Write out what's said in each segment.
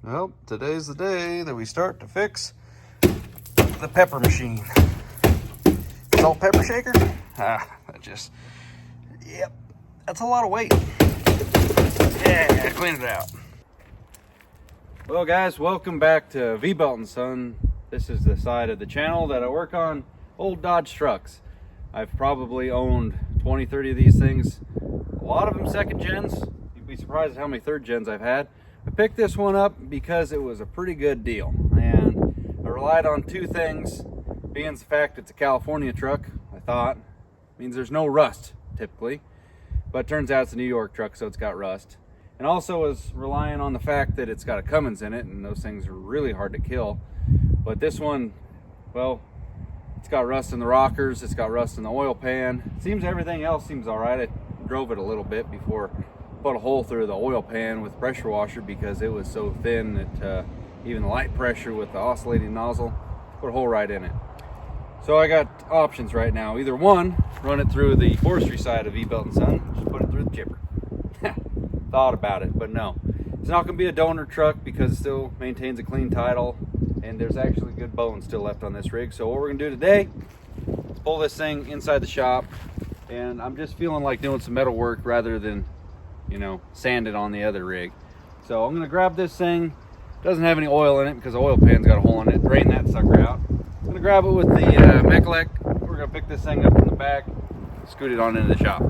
Well, today's the day that we start to fix the pepper machine. Salt pepper shaker? Yep, that's a lot of weight. Yeah, clean it out. Well guys, welcome back to V-Belt & Son. This is the side of the channel that I work on old Dodge trucks. I've probably owned 20, 30 of these things. A lot of them second gens. You'd be surprised at how many third gens I've had. I picked this one up because it was a pretty good deal, and I relied on two things. Being the fact it's a California truck, I thought, means there's no rust typically, but turns out it's a New York truck, so it's got rust. And also was relying on the fact that it's got a Cummins in it, and those things are really hard to kill. But this one, well, it's got rust in the rockers, it's got rust in the oil pan. Seems everything else seems all right. I drove it a little bit before put a hole through the oil pan with pressure washer because it was so thin that even the light pressure with the oscillating nozzle put a hole right in it. So I got options right now. Either one, run it through the forestry side of V-Belt & Son, just put it through the chipper. Thought about it, but no. It's not going to be a donor truck because it still maintains a clean title, and there's actually good bones still left on this rig. So what we're going to do today is pull this thing inside the shop, and I'm just feeling like doing some metal work rather than, you know, sand it on the other rig. So I'm gonna grab this thing. Doesn't have any oil in it because the oil pan's got a hole in it. Drain that sucker out. I'm gonna grab it with the Mechalec. We're gonna pick this thing up from the back, scoot it on into the shop.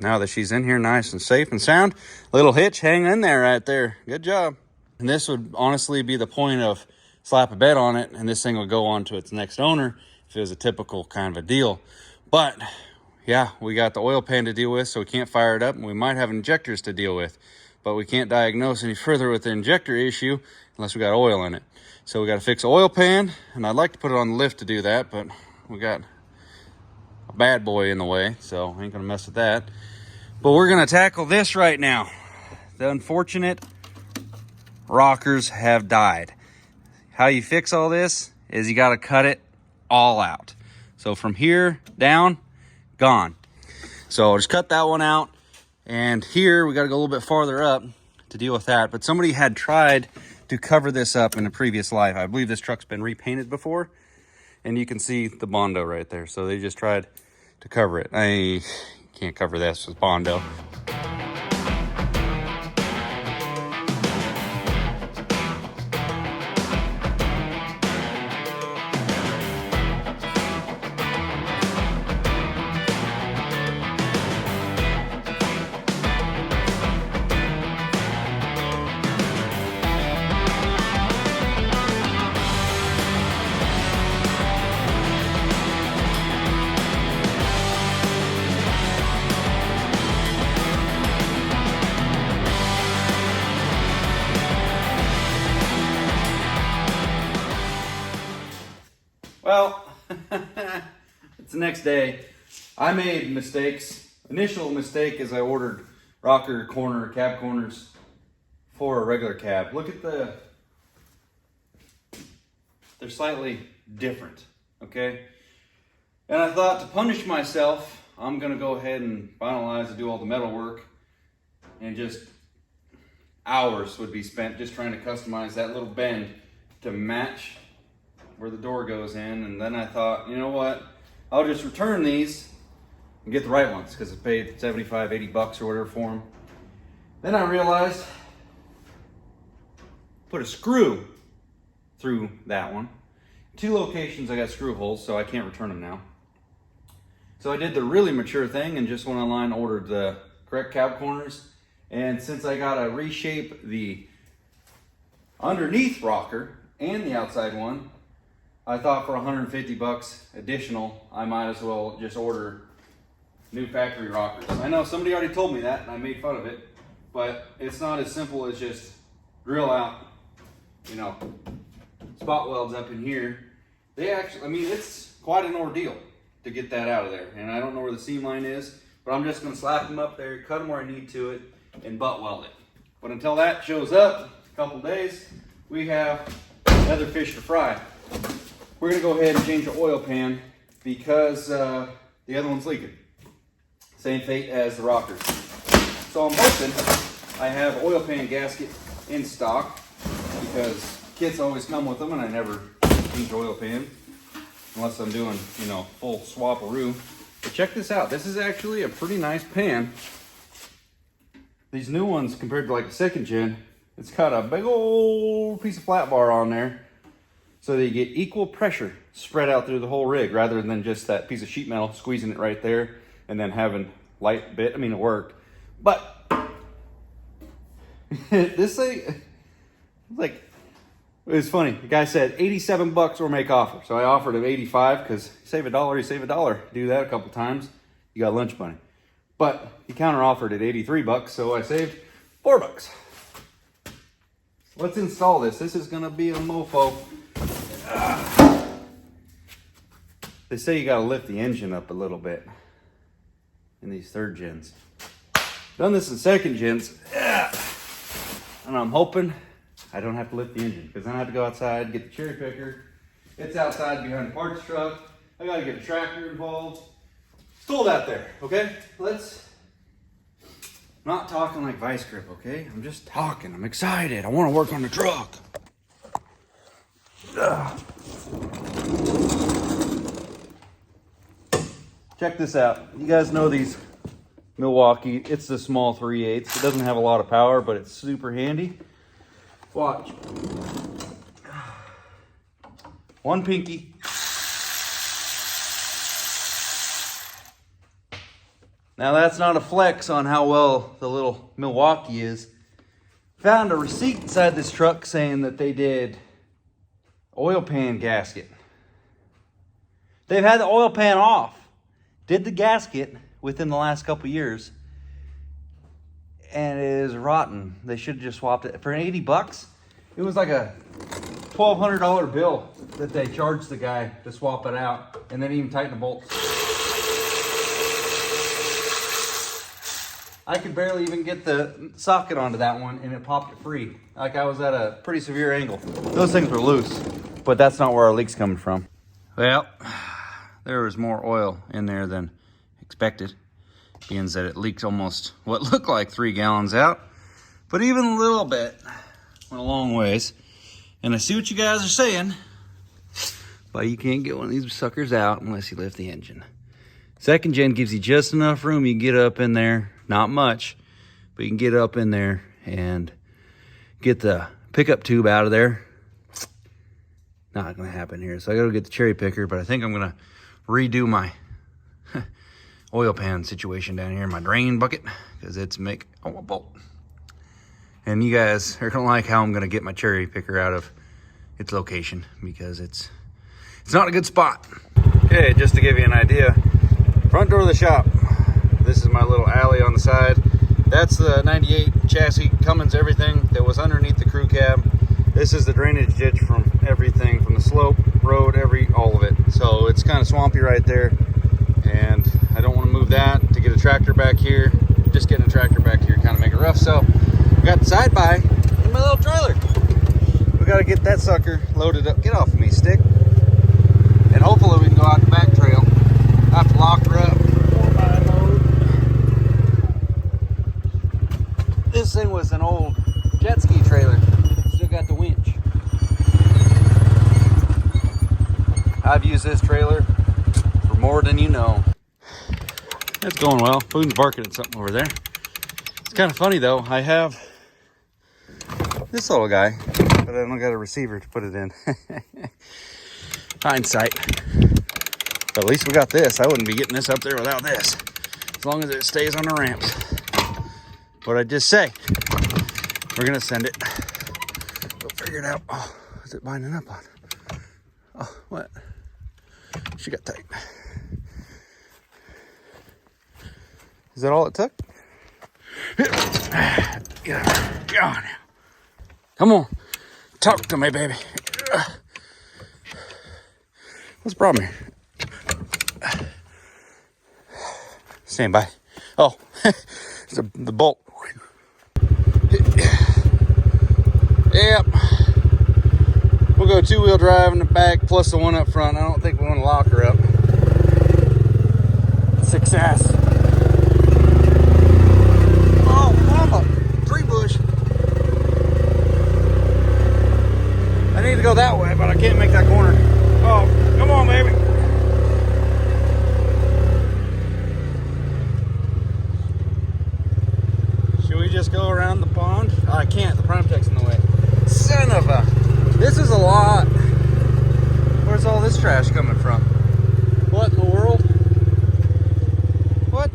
Now that she's in here nice and safe and sound, little hitch hang in there right there. Good job. And this would honestly be the point of slap a bed on it and this thing would go on to its next owner if it was a typical kind of a deal. But yeah, we got the oil pan to deal with, so we can't fire it up, and we might have injectors to deal with, but we can't diagnose any further with the injector issue unless we got oil in it. So we got to fix the oil pan, and I'd like to put it on the lift to do that, but we got a bad boy in the way, so I ain't gonna mess with that. But we're gonna tackle this right now. The unfortunate rockers have died. How you fix all this is you gotta cut it all out. So from here down, gone. So I'll just cut that one out, and here we gotta go a little bit farther up to deal with that. But somebody had tried to cover this up in a previous life. I believe this truck's been repainted before, and you can see the Bondo right there. So they just tried to cover it. I can't cover this with Bondo. Well, it's the next day. I made mistakes. Initial mistake is I ordered rocker corner, cab corners for a regular cab. Look at they're slightly different, okay? And I thought, to punish myself, I'm gonna go ahead and finalize and do all the metal work, and just hours would be spent just trying to customize that little bend to match where the door goes in. And then I thought, you know what, I'll just return these and get the right ones, because I paid 75, 80 bucks or whatever for them. Then I realized, put a screw through that one, 2 locations I got screw holes, so I can't return them now. So I did the really mature thing and just went online and ordered the correct cab corners. And since I gotta reshape the underneath rocker and the outside one, I thought for 150 bucks additional, I might as well just order new factory rockers. I know somebody already told me that and I made fun of it, but it's not as simple as just drill out, you know, spot welds up in here. They actually, I mean, it's quite an ordeal to get that out of there. And I don't know where the seam line is, but I'm just gonna slap them up there, cut them where I need to it, and butt weld it. But until that shows up, a couple days, we have another fish to fry. We're gonna go ahead and change the oil pan because the other one's leaking. Same fate as the rockers. So I'm hoping I have oil pan gasket in stock because kits always come with them and I never change oil pan unless I'm doing, you know, full swap-a-roo. But check this out. This is actually a pretty nice pan. These new ones compared to like the 2nd gen, it's got a big old piece of flat bar on there so that you get equal pressure spread out through the whole rig rather than just that piece of sheet metal squeezing it right there and then having light bit. I mean, it worked, but this thing, like, it was funny. The guy said 87 bucks or make offer. So I offered him 85 because save $1, you save $1. Do that a couple times, you got lunch money. But he counter offered at 83 bucks, so I saved 4 bucks. Let's install this. This is gonna be a mofo. They say you gotta lift the engine up a little bit in these 3rd gens. Done this in 2nd gens, and I'm hoping I don't have to lift the engine because then I have to go outside, get the cherry picker. It's outside behind the parts truck. I gotta get a tractor involved. It's cold out there, okay? Let's not talking like vice grip, okay? I'm just talking. I'm excited. I want to work on the truck. Check this out. You guys know these Milwaukee. It's the small 3/8. It doesn't have a lot of power, but it's super handy. Watch. One pinky. Now that's not a flex on how well the little Milwaukee is. Found a receipt inside this truck saying that they did oil pan gasket. They've had the oil pan off. Did the gasket within the last couple years. And it is rotten. They should have just swapped it. For 80 bucks, it was like a $1,200 bill that they charged the guy to swap it out. And then even tighten the bolts. I could barely even get the socket onto that one and it popped it free. Like I was at a pretty severe angle. Those things were loose, but that's not where our leak's coming from. Well, there was more oil in there than expected, being that it leaked almost what looked like 3 gallons out, but even a little bit went a long ways. And I see what you guys are saying, but you can't get one of these suckers out unless you lift the engine. 2nd gen gives you just enough room. You can get up in there, not much, but you can get up in there and get the pickup tube out of there. Not gonna happen here. So I gotta get the cherry picker, but I think I'm gonna redo my oil pan situation down here in my drain bucket because it's a bolt. And you guys are gonna like how I'm gonna get my cherry picker out of its location because it's not a good spot. Okay, just to give you an idea, front door of the shop. This is my little alley on the side. That's the 98 chassis, Cummins, everything that was underneath the crew cab. This is the drainage ditch from everything, from the slope, road, all of it. So it's kind of swampy right there. And I don't want to move that to get a tractor back here. Just getting a tractor back here kind of make it rough. So we got the side by in my little trailer. We got to get that sucker loaded up. Get off of me, stick. And hopefully we can go out the back trail. I have to lock her up. This thing was an old jet ski trailer. Still got the winch. I've used this trailer for more than you know. It's going well. Boone's barking at something over there. It's kind of funny though. I have this little guy, but I don't got a receiver to put it in. Hindsight. But at least we got this. I wouldn't be getting this up there without this. As long as it stays on the ramps. What'd I just say? We're gonna send it. We'll figure it out. Oh, is it binding up on? Oh, what? She got tight. Is that all it took? Get on now. Come on. Talk to me, baby. What's the problem here? Stand by. Oh, it's the bolt. Yep. We'll go 2-wheel drive in the back plus the one up front. I don't think we want to lock her up. Success. Oh, mama. Tree bush. I need to go that way, but I can't make that corner. Oh, come on, baby. Should we just go around the pond? Oh, I can't. The prime tech's in the way. Son of a... This is a lot. Where's all this trash coming from? What in the world? What?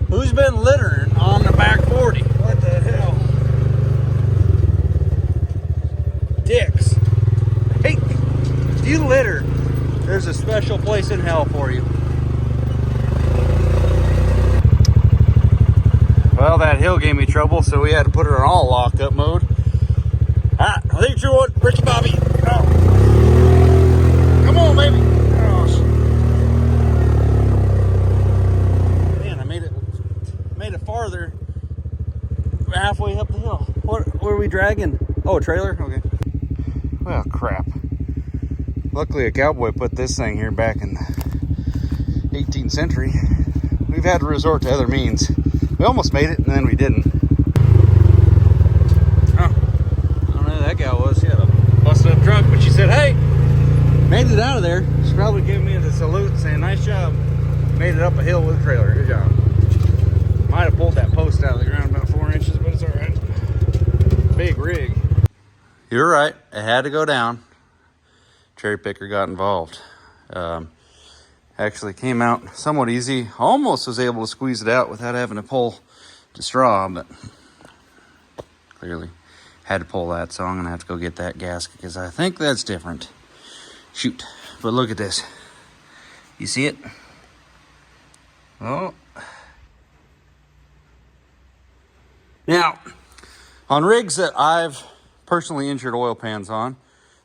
Who's been littering on the back 40? What the hell? Dicks. Hey, if you litter, there's a special place in hell for you. Well, that hill gave me trouble, so we had to put her in all lock-up mode. I think you want Ricky Bobby. Oh. Come on, baby. Oh. Man, I made it farther halfway up the hill. What are we dragging? Oh, a trailer? Okay. Well, crap. Luckily, a cowboy put this thing here back in the 18th century. We've had to resort to other means. We almost made it, and then we didn't. That gal was. She had a busted up truck, but she said, hey, made it out of there. She's probably giving me the salute saying, nice job. Made it up a hill with a trailer. Good job. Might have pulled that post out of the ground about 4 inches, but it's all right. Big rig. You're right. It had to go down. Cherry picker got involved. Actually came out somewhat easy. Almost was able to squeeze it out without having to pull the straw, but clearly had to pull that, so I'm gonna have to go get that gasket because I think that's different. Shoot. But look at this. You see it? Oh. Now, on rigs that I've personally injured oil pans on,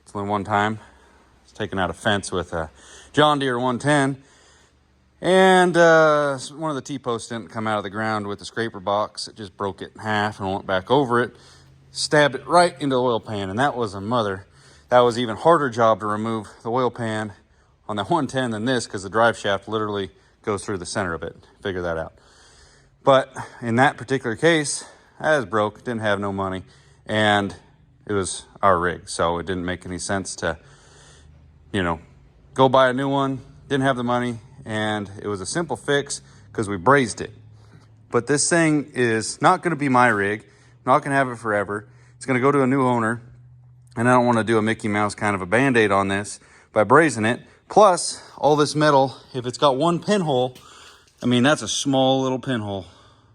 it's only one time. I was taking out a fence with a John Deere 110, and one of the T-posts didn't come out of the ground with the scraper box. It just broke it in half and went back over it. Stabbed it right into the oil pan, and that was a mother. That was even harder job to remove the oil pan on the 110 than this, because the drive shaft literally goes through the center of it. Figure that out. But in that particular case, I was broke, didn't have no money, and it was our rig, so it didn't make any sense to, go buy a new one. Didn't have the money, and it was a simple fix because we brazed it. But this thing is not going to be my rig. Not going to have it forever. It's going to go to a new owner, and I don't want to do a Mickey Mouse kind of a Band-Aid on this by brazing it. Plus, all this metal, if it's got one pinhole, I mean, that's a small little pinhole.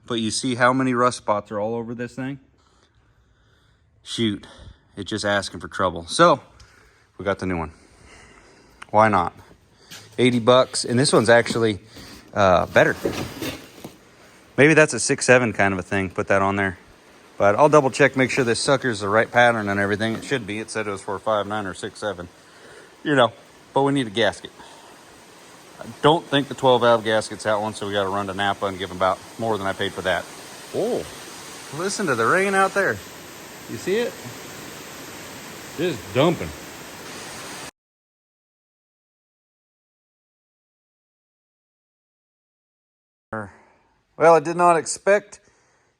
But you see how many rust spots are all over this thing? Shoot, it's just asking for trouble. So, we got the new one. Why not? 80 bucks, and this one's actually better. Maybe that's a 6.7 kind of a thing, put that on there. But I'll double check, make sure this sucker's the right pattern and everything. It should be. It said it was for a 5.9 or 6.7. But we need a gasket. I don't think the 12-valve gasket's that one, so we got to run to Napa and give them about more than I paid for that. Oh, listen to the rain out there. You see it? Just dumping. Well, I did not expect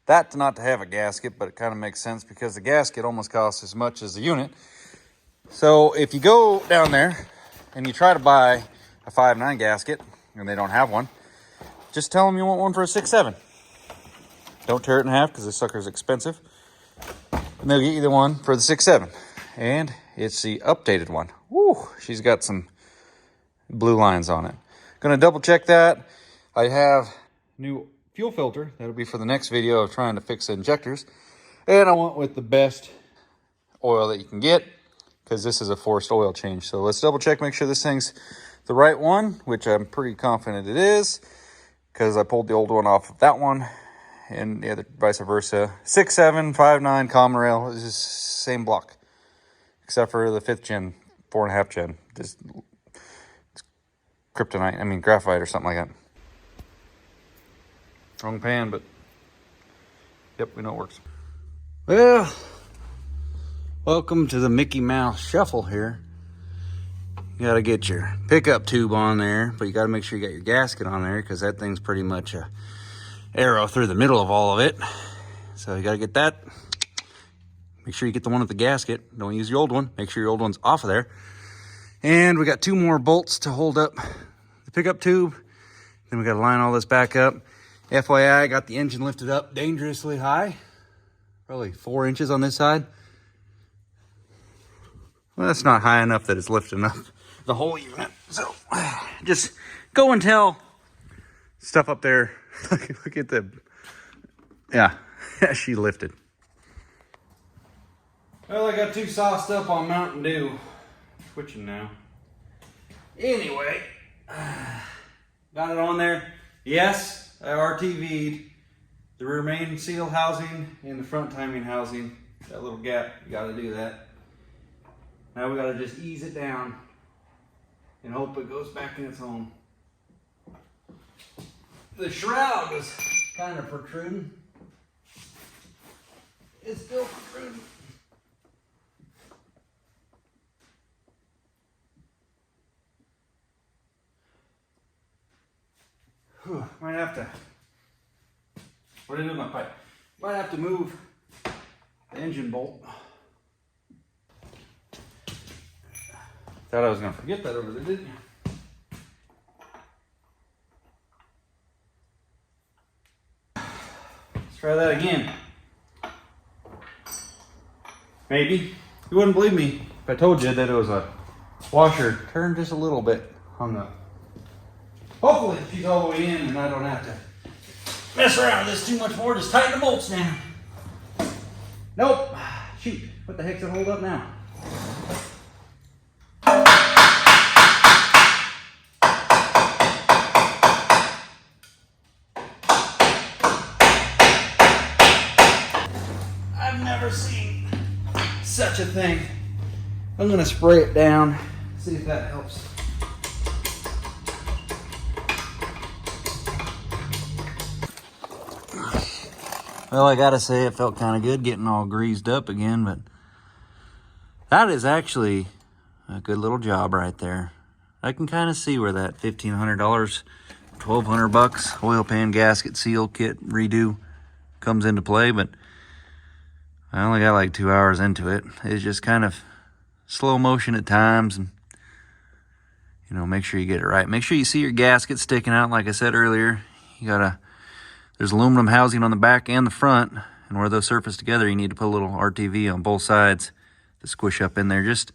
that not to have a gasket, but it kind of makes sense because the gasket almost costs as much as the unit. So if you go down there and you try to buy a 5.9 gasket and they don't have one, just tell them you want one for a 6.7. Don't tear it in half because this sucker's expensive. And they'll get you the one for the 6.7. And it's the updated one. whoo, she's got some blue lines on it. Gonna double check that. I have new fuel filter. That'll be for the next video of trying to fix the injectors. And I went with the best oil that you can get because this is a forced oil change. So let's double check, make sure this thing's the right one, which I'm pretty confident it is because I pulled the old one off of that one and the other vice versa. 6759 common rail is the same block except for the 5th gen, 4.5 gen. Just kryptonite, I mean graphite or something like that. Wrong pan, but yep, we know it works. Well, welcome to the Mickey Mouse Shuffle here. You gotta get your pickup tube on there, but you gotta make sure you got your gasket on there because that thing's pretty much a arrow through the middle of all of it. So you gotta get that. Make sure you get the one with the gasket. Don't use your old one. Make sure your old one's off of there. And we got 2 more bolts to hold up the pickup tube. Then we gotta line all this back up. FYI, I got the engine lifted up dangerously high. Probably 4 inches on this side. Well, that's not high enough that it's lifting up the whole unit. So just go and tell stuff up there. Look at the, yeah, she lifted. Well, I got too sauced up on Mountain Dew. Twitching now. Anyway, got it on there. Yes, I RTV'd the rear main seal housing and the front timing housing. That little gap, you gotta do that. Now we gotta just ease it down and hope it goes back in its home. The shroud was kind of protruding. It's still protruding. Might have to, what did I do with my pipe? Might have to move the engine bolt. Thought I was gonna forget that over there, didn't you? Let's try that again. Maybe. You wouldn't believe me if I told you that it was a washer turned just a little bit hung up. Hopefully she's all the way in and I don't have to mess around with this too much more. Just tighten the bolts down. Nope. Shoot. What the heck's it hold up now? I've never seen such a thing. I'm going to spray it down. See if that helps. Well, I gotta say it felt kind of good getting all greased up again, but that is actually a good little job right there. I can kind of see where that $1,500, $1,200 oil pan gasket seal kit redo comes into play, but I only got like 2 hours into it. It's just kind of slow motion at times, and you know, make sure you get it right. Make sure you see your gasket sticking out, like I said earlier. There's aluminum housing on the back and the front, and where those surface together, you need to put a little RTV on both sides to squish up in there, just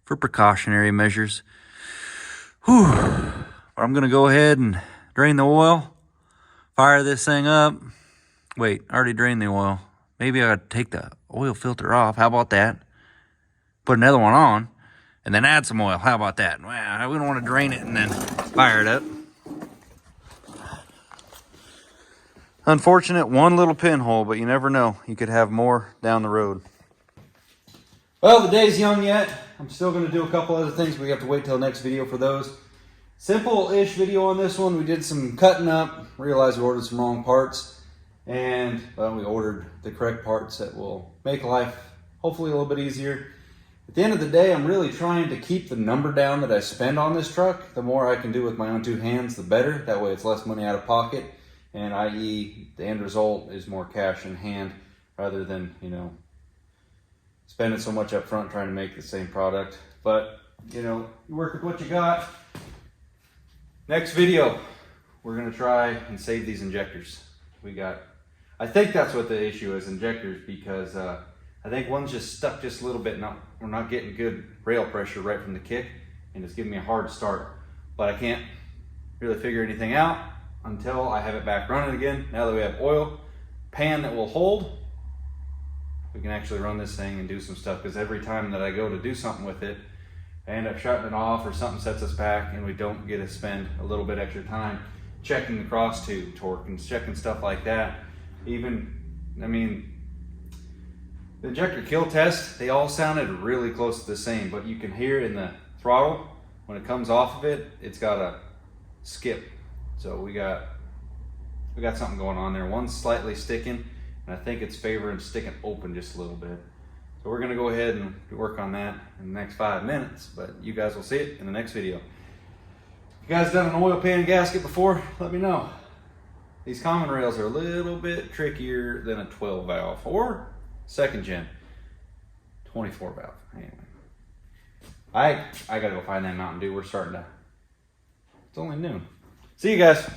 for precautionary measures. Whew. I'm gonna go ahead and drain the oil, fire this thing up. Wait, I already drained the oil. Maybe I gotta take the oil filter off. How about that? Put another one on, and then add some oil. How about that? Well, we don't want to drain it and then fire it up. Unfortunate, one little pinhole, but you never know. You could have more down the road. Well, the day's young yet. I'm still going to do a couple other things. We have to wait till next video for those. Simple-ish video on this one. We did some cutting up. Realized we ordered some wrong parts. And, well, we ordered the correct parts that will make life hopefully a little bit easier. At the end of the day, I'm really trying to keep the number down that I spend on this truck. The more I can do with my own 2 hands, the better. That way it's less money out of pocket. And i.e. the end result is more cash in hand rather than, you know, spending so much up front trying to make the same product. But, you know, you work with what you got. Next video, we're going to try and save these injectors. I think that's what the issue is, injectors, because I I think one's just stuck just a little bit. We're not getting good rail pressure right from the kick, and it's giving me a hard start. But I can't really figure anything out until I have it back running again. Now that we have oil, pan that will hold, we can actually run this thing and do some stuff, because every time that I go to do something with it, I end up shutting it off or something sets us back and we don't get to spend a little bit extra time checking the cross tube torque and checking stuff like that. Even, I mean, the injector kill test, they all sounded really close to the same, but you can hear in the throttle, when it comes off of it, it's got a skip. So we got something going on there. One's slightly sticking, and I think it's favoring sticking open just a little bit. So we're gonna go ahead and work on that in the next 5 minutes, but you guys will see it in the next video. If you guys done an oil pan gasket before, let me know. These common rails are a little bit trickier than a 12 valve or second gen 24 valve. Anyway, I gotta go find that Mountain Dew. We're starting to, it's only noon. See you guys.